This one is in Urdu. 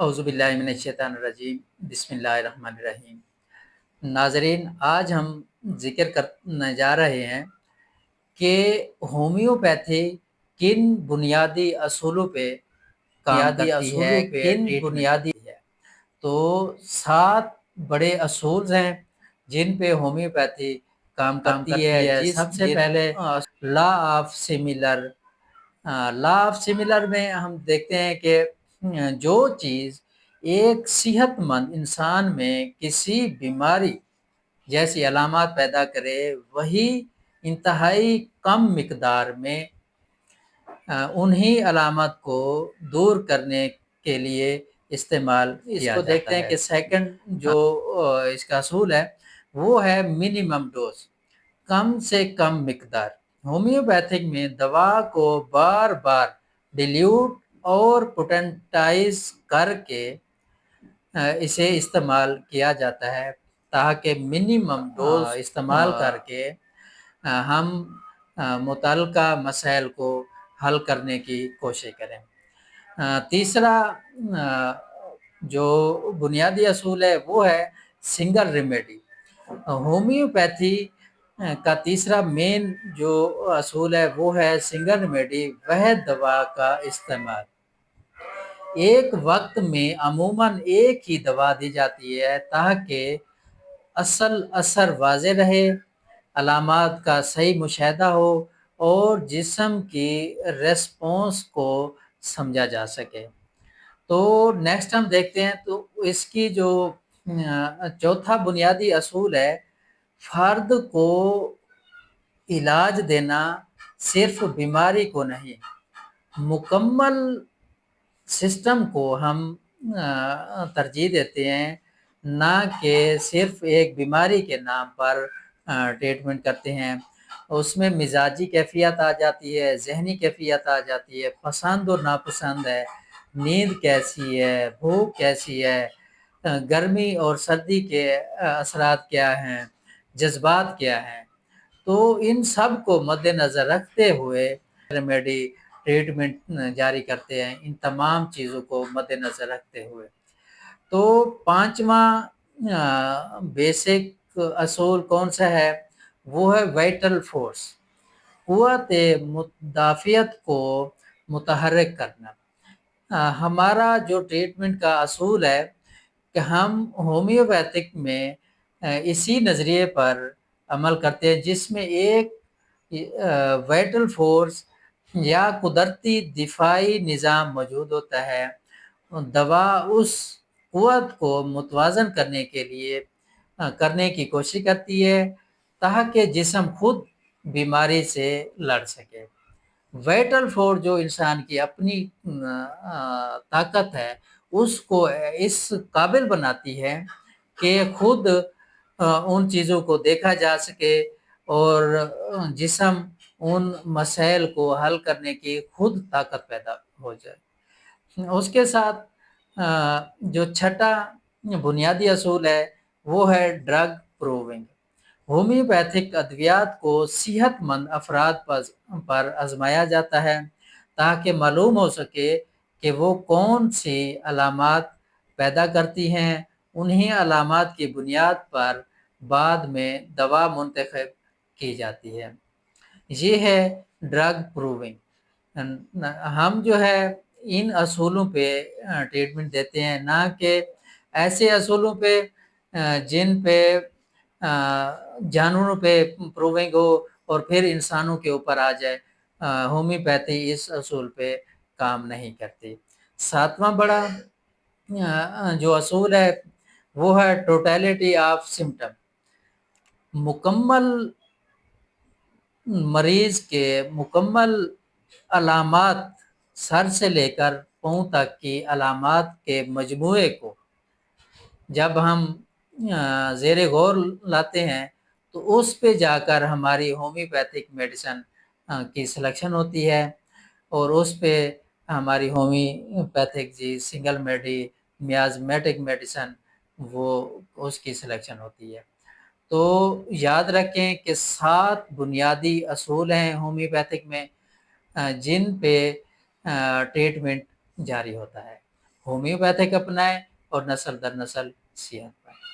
اعوذ باللہ من الشیطان الرجیم، بسم اللہ الرحمن الرحیم۔ ناظرین، آج ہم ذکر کرنے جا رہے ہیں کہ ہومیوپیتھی کن بنیادی اصولوں پہ کام کرتی ہے، کن بنیادی ہے۔ تو 7 بڑے اصول ہیں جن پہ ہومیوپیتھی کام کرتی ہے۔ سب سے پہلے law of similar. Law of similar میں ہم دیکھتے ہیں کہ جو چیز ایک صحت مند انسان میں کسی بیماری جیسی علامات پیدا کرے، وہی انتہائی کم مقدار میں انہی علامات کو دور کرنے کے لیے استعمال کیا جاتا ہے۔ اس کو دیکھتے ہیں کہ سیکنڈ جو اس کا اصول ہے وہ ہے منیمم ڈوز، کم سے کم مقدار۔ ہومیوپیتھک میں دوا کو بار بار ڈیلیوٹ اور پوٹنٹائز کر کے اسے استعمال کیا جاتا ہے تاکہ منیمم ڈوز استعمال کر کے ہم متعلقہ مسائل کو حل کرنے کی کوشش کریں۔ تیسرا جو بنیادی اصول ہے وہ ہے سنگل ریمیڈی۔ ہومیوپیتھی کا تیسرا مین جو اصول ہے وہ ہے سنگل ریمیڈی، وہ دوا کا استعمال۔ ایک وقت میں عموماً ایک ہی دوا دی جاتی ہے تاکہ اصل اثر واضح رہے، علامات کا صحیح مشاہدہ ہو اور جسم کی ریسپونس کو سمجھا جا سکے۔ تو نیکسٹ ہم دیکھتے ہیں تو اس کی جو چوتھا بنیادی اصول ہے، فرد کو علاج دینا صرف بیماری کو نہیں، مکمل سسٹم کو ہم ترجیح دیتے ہیں، نہ کہ صرف ایک بیماری کے نام پر ٹریٹمنٹ کرتے ہیں۔ اس میں مزاجی کیفیت آ جاتی ہے، ذہنی کیفیت آ جاتی ہے، پسند اور ناپسند ہے، نیند کیسی ہے، بھوک کیسی ہے، گرمی اور سردی کے اثرات کیا ہیں، جذبات کیا ہیں۔ تو ان سب کو مد نظر رکھتے ہوئے ریمیڈی ٹریٹمنٹ جاری کرتے ہیں، ان تمام چیزوں کو مد نظر رکھتے ہوئے۔ تو پانچواں بیسک اصول کون سا ہے؟ وہ ہے وائٹل فورس، قوت مدافعت کو متحرک کرنا۔ ہمارا جو ٹریٹمنٹ کا اصول ہے کہ ہم ہومیوپیتھک میں اسی نظریے پر عمل کرتے ہیں جس میں ایک وائٹل فورس یا قدرتی دفاعی نظام موجود ہوتا ہے۔ دوا اس قوت کو متوازن کرنے کی کوشش کرتی ہے تاکہ جسم خود بیماری سے لڑ سکے۔ وائٹل فورس جو انسان کی اپنی طاقت ہے اس کو اس قابل بناتی ہے کہ خود ان چیزوں کو دیکھا جا سکے اور جسم ان مسائل کو حل کرنے کی خود طاقت پیدا ہو جائے۔ اس کے ساتھ جو چھٹا بنیادی اصول ہے وہ ہے ڈرگ پروونگ۔ ہومیوپیتھک ادویات کو صحت مند افراد پر آزمایا جاتا ہے تاکہ معلوم ہو سکے کہ وہ کون سی علامات پیدا کرتی ہیں۔ انہی علامات کی بنیاد پر بعد میں دوا منتخب کی جاتی ہے۔ یہ ہے ڈرگ پروونگ۔ ہم جو ہے ان اصولوں پہ ٹریٹمنٹ دیتے ہیں، نہ کہ ایسے اصولوں پہ جن پہ جانوروں پہ پروونگ ہو اور پھر انسانوں کے اوپر آ جائے۔ ہومیوپیتھی اس اصول پہ کام نہیں کرتی۔ ساتواں بڑا جو اصول ہے وہ ہے ٹوٹیلٹی آف سمٹم۔ مکمل مریض کے مکمل علامات، سر سے لے کر پاؤں تک کی علامات کے مجموعے کو جب ہم زیر غور لاتے ہیں تو اس پہ جا کر ہماری ہومیوپیتھک میڈیسن کی سلیکشن ہوتی ہے، اور اس پہ ہماری ہومیوپیتھک سنگل میازمیٹک میڈیسن وہ اس کی سلیکشن ہوتی ہے۔ تو یاد رکھیں کہ 7 بنیادی اصول ہیں ہومیوپیتھک میں جن پہ ٹریٹمنٹ جاری ہوتا ہے۔ ہومیوپیتھک اپنائیں اور نسل در نسل صحت پائیں۔